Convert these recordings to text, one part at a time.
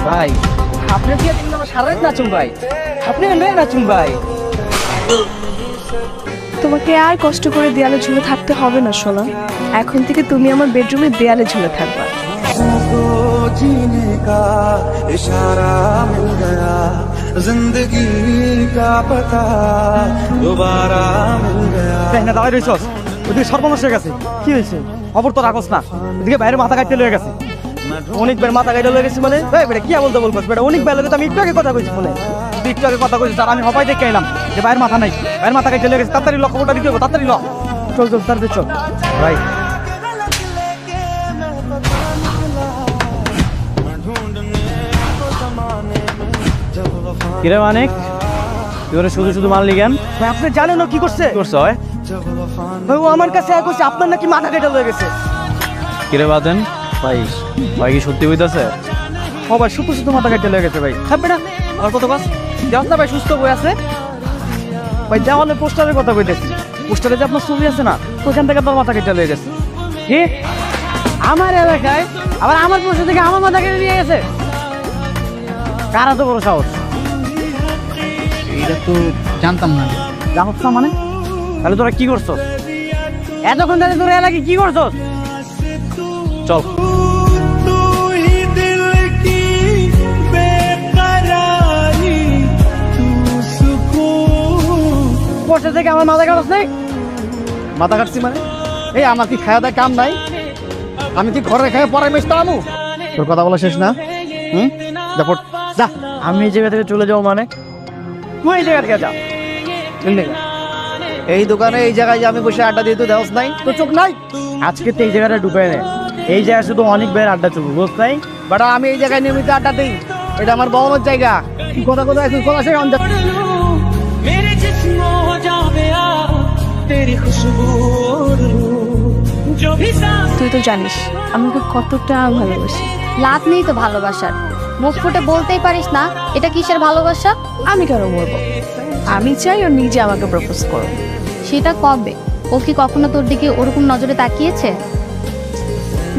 ভাই আপনি দিয়ে দিন না সারা রাত নাচুন ভাই, আপনি এনে নাচুন ভাই। তোমাকে আর কষ্ট করে দেয়ালে ঝুলে থাকতে হবে না সোনা, এখন থেকে তুমি আমার বেডরুমে দেয়ালে ঝুলে থাকবা। जीने का इशारा मिल गया, जिंदगी का पता दोबारा मिल गया। দাঁড়াই রইছস, ওদিকে সর্বনাশ হয়ে গেছে। কি হয়েছে? খবর তো রাখস না, ওদিকে বাইরে মাথা কাটতে লয়ে গেছে। অনেক বের মাথা গাইডে লয়ে গেছি মানে বেটা কি বলতে বলছিস বেটা, অনেক বেলা তো আমি একটু আগে কথা কইছি ফোনে, একটু আগে কথা কইছিস আর আমি হবাই দেখে এলাম যে বাইরের মাথা নাই, বাইরের মাথা কাটতে লয়ে গেছে। তাড়াতাড়ি ল, খবরটা দিতে হবে, তাড়াতাড়ি ল। চল চল তাড়াতাড়ি চল ভাই। কিরে মানিক, তুই ওরে শুধু শুধু মারলি কেন? ভাই আপনি জানেন ও কি করছে? কি করছে হয়? ভাই ও আমার কাছে কইছে আপনার নাকি মাথা কেটে লয়ে গেছে। কিরে বাদেন ভাই, ভাই কি সত্যি হইতাছে? ও ভাই শুধু শুধু মাথা কেটে লয়ে গেছে ভাই। হ্যাঁ বেটা আর কত বাস দেওয়াস না ভাই, সুস্থ বই আছে ভাই, দেওয়ালে পোস্টারের কথা কইতেছি, পোস্টারে যে আপনার ছবি আছে না, ওইখান থেকে তোর মাথা কেটে লয়ে গেছে। কি আমার এলাকায় আবার আমার পোস্টার থেকে আমার মাথা কেটে নিয়ে গেছে? কারা তো বড় সাহস? এটা তো জানতাম না। জানোস না মানে? তাহলে তোরা কি করছস এতক্ষণ ধরে? তোর এলাকায় কি করছস? চল तू ही दिल की बेकरारी, तू सुकून। পোস্টার থেকে আমার মাথা কাটছ নাই? মাথা কাটছি মানে? এই আমার কি খাওয়া দাওয়া কাম নাই? আমি কি ঘরে খাই পরে মেশতে আমু? তোর কথা বলা শেষ না? দেখো যা, আমি এই জায়গা থেকে চলে যাবো মানে? তুই এই জায়গা থেকে যা। এই দোকানে এই জায়গায় যে আমি বসে আড্ডা দিয়ে তো দেওয়াস নাই, তো চোখ নাই? আজকে তো এই জায়গাটা ঢুকাই নে, এই জায়গায় শুধু অনেক বের আড্ডা চলবে, বুঝ নাই? বাট আমি এই জায়গায় নিয়মিত আড্ডা দিই, এটা আমার বড় জায়গা। কি কথা কথা এখন কথা শেষ অন मेरे जिस्म हो जावे आ तेरी खुशबू जो भी सांस। তুই তো জানিস আমাকে কতটা ভালোবাসি। লাভ নেই তো ভালোবাসার, মুখ ফুটে বলতেই পারিস না এটা কিসের ভালোবাসা। আমি কেন বলবো? আমি চাই ও নিজে আমাকে প্রপোজ করো। সেটা কবে? ও কি কখনো তোর দিকে ওরকম নজরে তাকিয়েছে?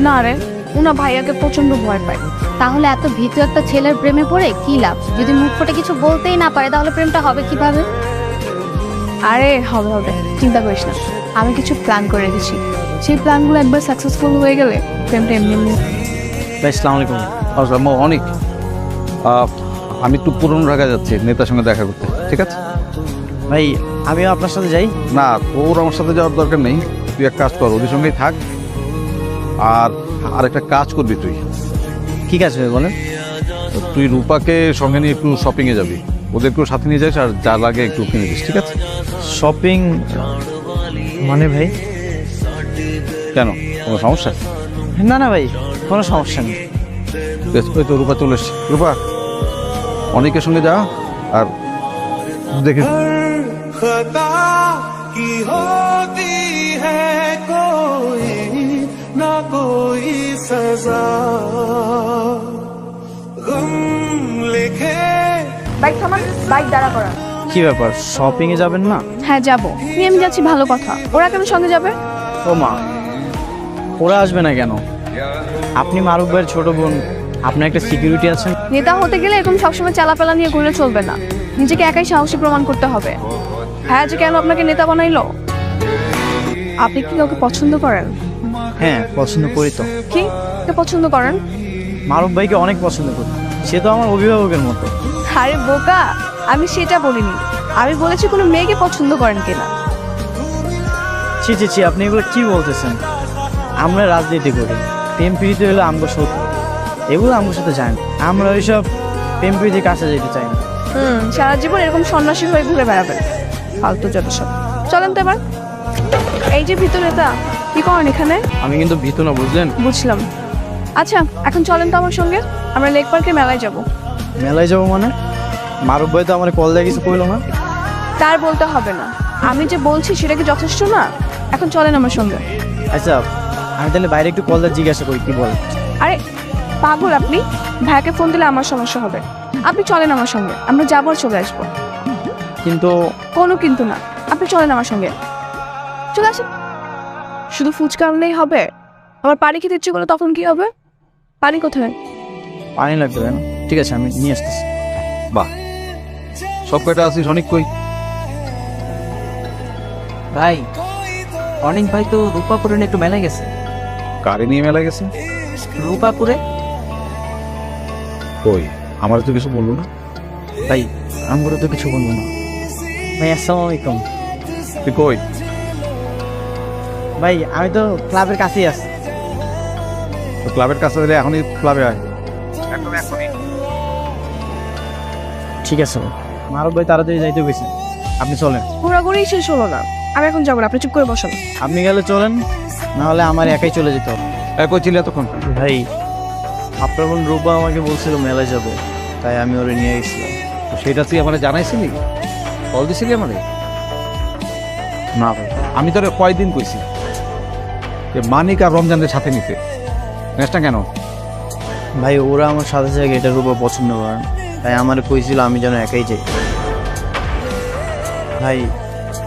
না রে, ওনা ভাইয়াকে প্রচন্ড ভয় পায়। তাহলে এত ভীতু একটা ছেলের প্রেমে পড়ে কি লাভ? যদি মুখ ফুটে কিছু বলতেই না পারে তাহলে প্রেমটা হবে কিভাবে? আরে হবে হবে, চিন্তা করিস না, আমি কিছু প্ল্যান করে রেখেছি। সেই প্ল্যানগুলো একবার সাকসেসফুল হয়ে গেলে প্রেমটা এমনি এমনি। ভাই আসসালামু আলাইকুম। আসসালাম অনেক, আমি একটু পুরনো ঢাকা যাচ্ছি নেতার সঙ্গে দেখা করতে, ঠিক আছে? ভাই আমিও আপনার সাথে যাই। না তোর আমার সাথে যাওয়ার দরকার নেই, তুই এক কাজ কর, ওদের সঙ্গেই থাক। আর আরেকটা কাজ করবি তুই, ঠিক আছে ভাই বলেন। তো তুই রূপাকে সঙ্গে নিয়ে একটু শপিংয়ে যাবি, ওদেরকেও সাথে নিয়ে যাস আর যা লাগে একটু কিনে দিস, ঠিক আছে? শপিং মানে ভাই? কেন, কোনো সমস্যা? না না ভাই, কোনো সমস্যা নেই। বেশ, ওই তো রূপা চলে এসছে। রূপা অনেকের সঙ্গে যা, আর দেখে खता की होती है कोई ना कोई सजा, गम लिखे। বাইক থামান, বাইক দাঁড়া করা। কি ব্যাপার, শপিং এ যাবেন না? হ্যাঁ যাবো, আমি যাচ্ছি, ভালো কথা। ওরা কেন সঙ্গে যাবে? ও মা, ওরা আসবে না কেন? আপনি মারুফ ভাইয়ের ছোট বোন, আপনার একটা সিকিউরিটি আছেন। নেতা হতে গেলে এরকম সবসময় চালাপালা নিয়ে ঘুরে চলবে না, নিজেকে একাই সাহসী প্রমাণ করতে হবে। হ্যাঁ, যে কেন আপনাকে নেতা বানাইলো? আপনি কি কাউকে পছন্দ করেন? হ্যাঁ পছন্দ করি তো। কি কে পছন্দ করেন? মারুফ ভাইকে অনেক পছন্দ করি, সে তো আমার অভিভাবকের মতো। আরে বোকা, আমি সেটা বলিনি, আমি বলেছি কোনো মেয়েকে পছন্দ করেন কিনা। ছি ছি ছি, আপনি এগুলো কি বলতেছেন? আমরা রাজনীতি করি, প্রেম প্রীতি হলো আমগো সত্যি, এগুলো আমার সাথে যায় না। আমরা ওইসব প্রেম প্রীতির কাছে যেতে চাই না। সারা জীবন এরকম সন্ন্যাসী হয়ে ঘুরে বেড়াবেন, ফালতু যত সব। চলেন তো এবার। এই যে ভিতর নেতা, কি করেন এখানে? আমি কিন্তু ভীতু না, বুঝলেন? বুঝলাম। আচ্ছা এখন চলেন তো আমার সঙ্গে, আমরা লেক পার্কে মেলায় যাব। মেলায় যাবো মানে? মারুফ ভাই তো আমার কল দিয়ে কিছু কইলো না। তার বলতে হবে না, আমি যে বলছি সেটা কি যথেষ্ট না? এখন চলেন আমার সঙ্গে। আচ্ছা আমি তাহলে বাইরে একটু কল দিয়ে জিজ্ঞাসা করি কি বল। আরে পাগল আপনি, ভাইয়াকে ফোন দিলে আমার সমস্যা হবে। আপনি চলেন আমার সঙ্গে, আমরা যাবো আর চলে আসবো। কিন্তু কোনো কিন্তু না, আপনি চলেন আমার সঙ্গে, চলে আসেন। শুধু ফুচকা আনলেই হবে? আমার পানি খেতে ইচ্ছে করলে তখন কি হবে? পানি কোথায়? পানি লাগবে না? ঠিক আছে আমি নিয়ে আসতেছি। বাহ, সব কয়টা আছিস অনেক কই? ভাই অনেক ভাই তো রূপাপুরে নিয়ে একটু মেলায় গেছে। কারে নিয়ে মেলা গেছে? রূপাপুরে কই, আমার তো কিছু বললো না। ভাই আমরা তো কিছু বলবো না। ভাই আসসালামু আলাইকুম। তুই কই? ভাই আমি তো ক্লাবের কাছেই আছি। তো ক্লাবের কাছে দিলে এখনই ক্লাবে আয়। ঠিক আছে ভাই, মারুফ ভাই তাড়াতাড়ি যাইতে গেছে, আপনি চলেন। ঘোরাঘুরি শেষ হলো না, আমি এখন যাবো না, আপনি চুপ করে বসুন। আপনি গেলে চলেন, না হলে আমার একাই চলে যেতে হবে। কই ছিলি এতক্ষণ? ভাই আপনার বোন রূপা আমাকে বলছিল মেলায় যাব, তাই আমি ওরে নিয়ে গেছিলাম। তো সেটা তুই আমার জানাইছিলি? কল দিছিলি আমারে? না ভাই, আমি তোর কয়দিন কইছি যে মানিক আর রমজানের সাথে নিতে, নেক্সটটা কেন? ভাই ওরা আমার সাথে সাথে এটা রূপা পছন্দ করে না, তাই আমার কইছিল আমি যেন একাই যাই। ভাই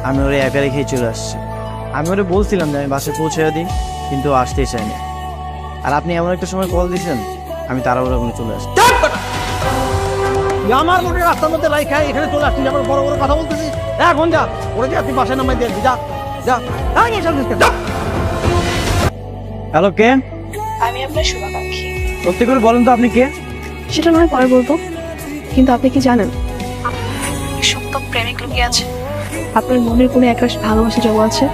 আমি ওরে একা রেখেই চলে আসছি। আমি ওরে বলছিলাম যে আমি বাসে পৌঁছে দিই, কিন্তু ও আসতেই চাইনি। আর আপনি এমন একটা সময় কল দিয়েছেন, আমি তাড়াহুড়ো করে চলে আসছি। আমার মনে রাস্তার মধ্যে রাইখা এখানে চলে আসছিস, আমার বড় বড় কথা বলতেছিস। এখন যা, ওরে যা, তুই বাসায় নামাই দিয়ে যা যা। হ্যালো, কে? আমি আপনার শুভাকাঙ্ক্ষী। সত্যি করে বলেন তো আপনি কে? সেটা নয় পরে বলবো, কিন্তু আপনি কি জানেন সপ্তম প্রেমিক লুকিয়ে আছে? আপনার মনের কোনো একটা ভালোবাসা জমা আছে,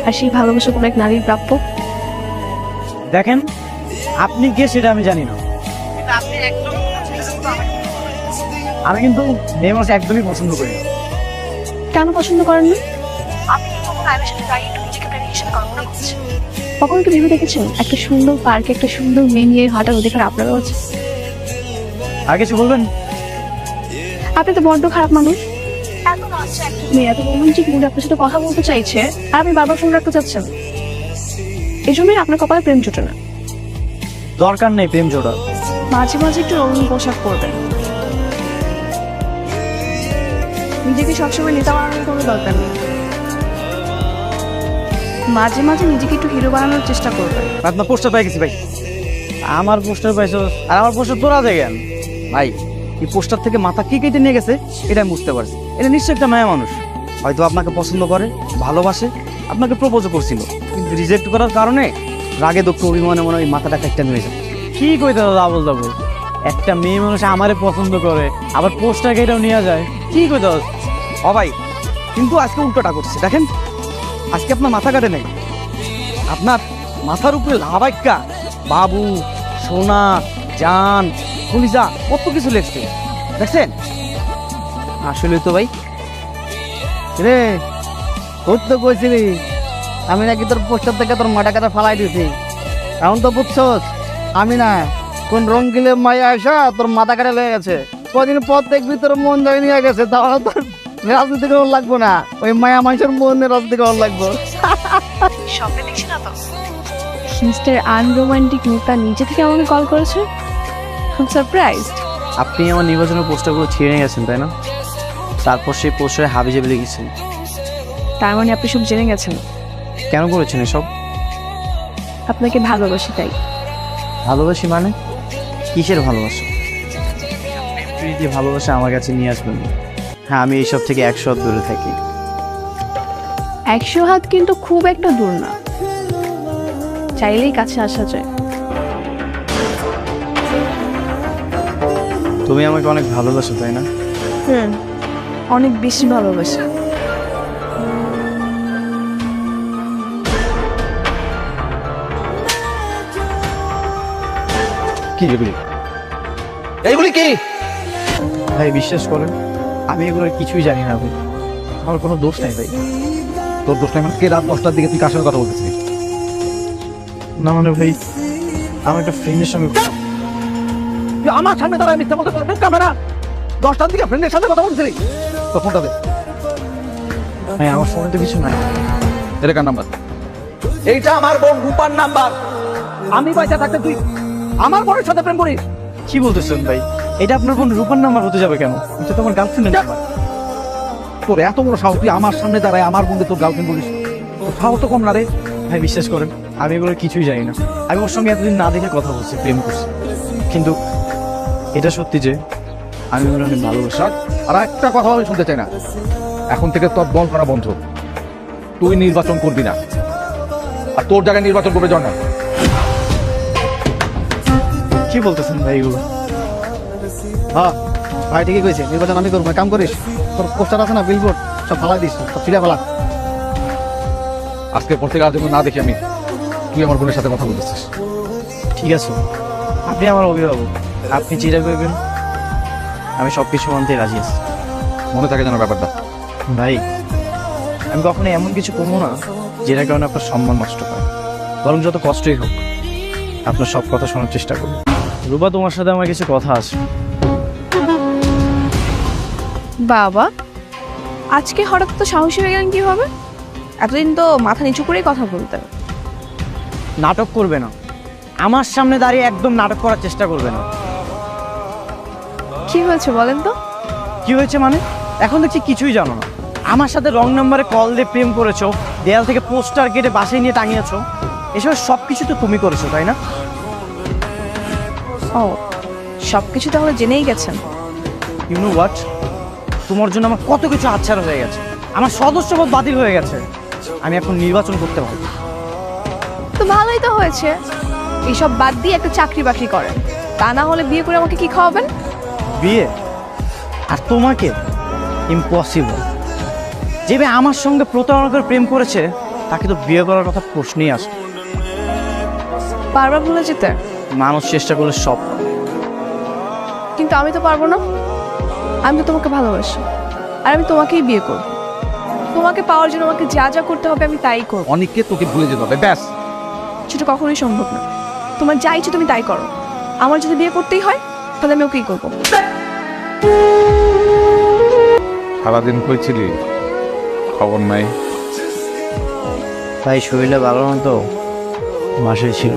আর সেই ভালোবাসা কোনো এক নারীর প্রাপ্য। দেখেন আপনি কে সেটা আমি জানি না, আমি কিন্তু মেয়ে মানুষ একদমই পছন্দ করি না। কেন পছন্দ করেন না? আপনি কি কখনো আয়নের সাথে দাঁড়িয়ে একটু নিজেকে প্রেমিক হিসেবে কল্পনা করছেন? কখনো কি ভেবে দেখেছেন একটা সুন্দর পার্কে একটা সুন্দর মেয়ে নিয়ে হাঁটার অধিকার আপনারও আছে? আর কিছু বলবেন? আপনি তো বড্ড খারাপ মানুষ। এত বাচ্চা একটা মেয়ে এত রোমান্টিক মুডে আপনার সাথে কথা বলতে চাইছে, আর আপনি বারবার ফোন রাখতে চাচ্ছেন। এই জন্যই আপনার কপালে প্রেম জোটে না। দরকার নেই প্রেম জোড়া। মাঝে মাঝে একটু রঙিন পোশাক পরবেন। নিজেকে সবসময় নেতা বানানোর কোনো দরকার নেই। মাঝে মাঝে নিজেকে একটু হিরো বানানোর চেষ্টা করবেন। আপনার পোস্টার পেয়ে গেছি ভাই। আমার পোস্টার পাইছো, আর আমার পোস্টার তোরা দেখেন। ভাই এই পোস্টার থেকে মাথা কি কেটে নিয়ে গেছে এটা আমি বুঝতে পারছি। এটা নিশ্চয়ই একটা মায়া মানুষ, হয়তো আপনাকে পছন্দ করে, ভালোবাসে, আপনাকে প্রপোজও করছিল, কিন্তু রিজেক্ট করার কারণে রাগে দুঃখ অভিমানে মনে হয় মাথাটা একটা নিয়ে যায়। কি কইতে ডাবল ডাবল? একটা মেয়ে মানুষ আমারে পছন্দ করে, আবার পোস্টার কেটেও নিয়ে যায়, কি কইতে? ও ভাই, কিন্তু আজকে উল্টোটা করছে দেখেন। আজকে আপনার মাথা কাটে নাই, আপনার মাথার উপরে লাভাইকা বাবু, সোনা, জান, কলিজা কত কিছু লেখছে দেখছেন। আসলে তো ভাই রে, তোর তো কইছিলি আমি নাকি তোর পোস্টার থেকে তোর মাটা কাটা ফালাই দিছি। এখন তো বুঝছস আমি না কোন রঙ্গিলে মায়া আসা তোর মাথা কাটা লেগে গেছে। কদিন পর দেখবি তোর মন জয় নিয়ে গেছে, তাহলে তোর রাজনীতি করার লাগবো না, ওই মায়া মানুষের মনে রাজনীতি করার লাগবো। স্বপ্নে দেখছি না তো মিস্টার আনরোমান্টিক নেতা নিজে থেকে আমাকে কল করেছে। সারপ্রাইজড। আপনি আমার নির্বাচনের পোস্টারগুলো ছিঁড়ে নিয়ে গেছেন তাই না? তারপর সেই পোস্টারে হাবিজাবি লিখেছেন। তার মানে আপনি সব জেনে গেছেন। কেন করেছেন এসব? আপনাকে ভালোবাসি তাই। ভালোবাসি মানে? কিসের ভালোবাসা? প্রীতি ভালোবাসা আমার কাছে নিয়ে আসবেন। হ্যাঁ, আমি এইসব থেকে 100 হাত দূরে থাকি। 100 হাত কিন্তু খুব একটা দূর না, চাইলেই কাছে আসা যায়। তুমি আমাকে অনেক ভালোবাসো তাই না? অনেক বেশি ভালোবাসি। কি এগুলি? এইগুলি কি? ভাই বিশ্বাস করেন আমি এগুলো কিছুই জানি না ভাই, আমার কোনো দোষ নাই ভাই। তোর দোষ নাই মানে? কে রাত 10টার দিকে তুই কার সঙ্গে কথা বলতেছিস? না মানে ভাই আমার একটা ফ্রেন্ডের সঙ্গে। তুই আমার সামনে দাঁড়ায় মিথ্যা কথা বলছিস, ক্যামেরা 10টার দিকে ফ্রেন্ডের সাথে কথা বলছিলি? তোর ফোনটা দে। ভাই আমার ফোনে তো কিছু নাই। এটা কার নাম্বার? এইটা আমার বোন রূপার নাম্বার। আমি পয়সা থাকতে তুই আমার বোনের সাথে প্রেম করিস? কি বলতেছেন ভাই? এটা আপনার ফোন রূপার নাম্বার হতে যাবে কেন? এটা তো আমার গার্লফ্রেন্ডের নাম্বার। তোর এত বড় সাহস, তুই আমার সামনে দাঁড়ায় আমার বন্ধু তোর গার্লফ্রেন্ড বলিস? তোর সাহস তো কম না রে। ভাই বিশ্বাস করেন আমি এগুলো কিছুই জানি না। আমি ওর সঙ্গে এতদিন না দেখে কথা বলছি, প্রেম করছি। কিন্তু এটা সত্যি যে আমি ওর অনেক ভালোবাসি। আর একটা কথা আমি শুনতে চাই না, এখন থেকে তোর বল করা বন্ধ। তুই নির্বাচন করবি না, আর তোর জায়গায় নির্বাচন করবে জন। কি বলতেছেন ভাই এগুলো? হ্যাঁ ভাই ঠিকই কইছে, নির্বাচন আমি করবো। এক কাম করিস, তোর পোস্টার আছে না, বিলবোর্ড, সব ফালাই দিস, সব ছিঁড়ে ফেলা। আজকের পর থেকে আর যেন না দেখি আমি তুই আমার বোনের সাথে কথা বলতেছিস। ঠিক আছে, আপনি আমার অভিভাবক, আপনি যেটা করবেন আমি সব কিছু মানতে রাজি আছি। মনে থাকে যেন ব্যাপারটা। ভাই আমি কখনো এমন কিছু করবো না যেটার কারণে আপনার সম্মান নষ্ট হয়, বরং যত কষ্টই হোক আপনার সব কথা শোনার চেষ্টা করুন। রূপা, তোমার সাথে আমার কিছু কথা আছে। বাবা, আজকে হঠাৎ তো সাহসী হয়ে গেলেন কিভাবে? এতদিন তো মাথা নিচু করেই কথা বলতেন। নাটক করবে না, আমার সামনে দাঁড়িয়ে একদম নাটক করার চেষ্টা করবে না। কি হয়েছে বলেন তো? কি হয়েছে মানে? এখন দেখছি কিছুই জানো না। আমার সাথে রং নাম্বারে কল দিয়ে প্রেম করেছো, দেয়াল থেকে পোস্টার কেটে বাসায় নিয়ে টাঙিয়েছো, এসব সব কিছু তো তুমি করেছো, তাই না? ও, সব কিছু তাহলে জেনেই গেছেন। ইউ নো হোয়াট, তোমার জন্য আমার কত কিছু হাতছাড়া হয়ে গেছে, আমার সদস্যপদ বাতিল হয়ে গেছে, আমি এখন নির্বাচন করতে পারবো। তো ভালোই তো হয়েছে, এইসব বাদ দিয়ে একটা চাকরি বাকরি করেন, তা না হলে বিয়ে করে আমাকে কি খাওয়াবেন? বিয়ে? আর তোমাকে? ইম্পসিবল। যে মেয়ে আমার সঙ্গে প্রতারণা করে প্রেম করেছে তাকে তো বিয়ে করার কথা প্রশ্নই আসে। বারবার ভুলে যেতে? মানুষ চেষ্টা করলে সব পারে। কিন্তু আমি তো পারবো না, আমি তো তোমাকে ভালোবাসি, আর আমি তোমাকেই বিয়ে করব। তোমাকে পাওয়ার জন্য আমাকে যা যা করতে হবে আমি তাই করব। অনেককে তোকে ভুলে যেতে হবে, ব্যাস। সেটা কখনোই সম্ভব না। তোমার যা ইচ্ছে তুমি তাই করো, আমার যদি বিয়ে করতেই হয় তাহলে আমি ওকেই করবো। সারাদিন কইছিলি, খবর নাই। তাই শরীরে ভালো না তো, মাসে ছিল।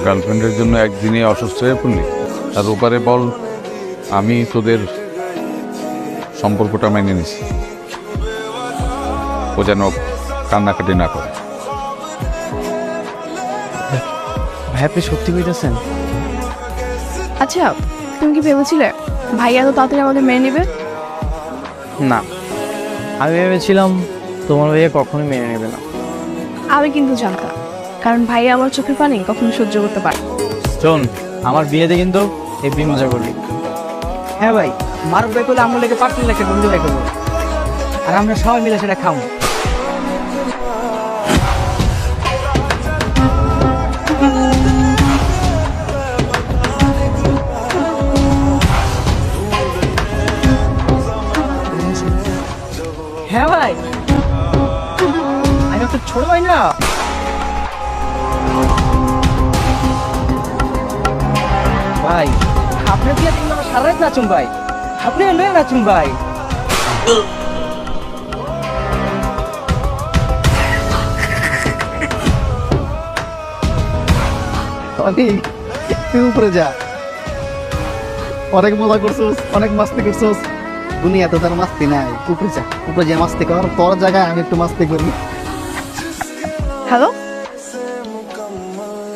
গার্লফ্রেন্ডের জন্য একদিনে অসুস্থ হয়ে পড়লি, তার উপরে বল আমি তোদের সম্পর্কটা মেনে নিছি, ও যেন কান্নাকাটি না করে। ভাই আপনি সত্যি বলতেছেন? আচ্ছা, তুমি কি ভেবেছিলে ভাইয়া তো তাড়াতাড়ি আমাদের মেনে নেবে? না, আমি ভেবেছিলাম তোমার ভাইয়া কখনোই মেনে নেবে না। আমি কিন্তু জানতাম, কারণ ভাইয়া আমার চোখের পানি কখনো সহ্য করতে পারে। শোন, আমার বিয়েতে কিন্তু হেব্বি মজা করবি। হ্যাঁ ভাই, মারুফ ভাই করলে আমরা লেগে পার্টি লেগে বন্ধু ভাই করবো, আর আমরা সবাই মিলে সেটা খাবো। হ্যাঁ ভাই, আমি তো ছোট ভাই না। ভাই আপনার বিয়ে দেখলে আমার সারা রাত নাচুন ভাই, আপনি লয়ে নাচুন ভাই। অনেক, তুই উপরে যা, অনেক মজা করছোস, অনেক মাস্তি করছোস, দুনিয়াতে তার মাস্তি নাই। উপরে যা, উপরে যা মাস্তি কর, তোর জায়গায় আমি একটু মাস্তি করি। হ্যালো,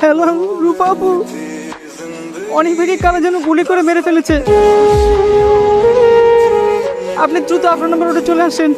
হ্যালো রূপাবু, অনেক বেগে কারা যেন গুলি করে মেরে ফেলেছে, আপনি দ্রুত আপনার নম্বর চলে আসেন।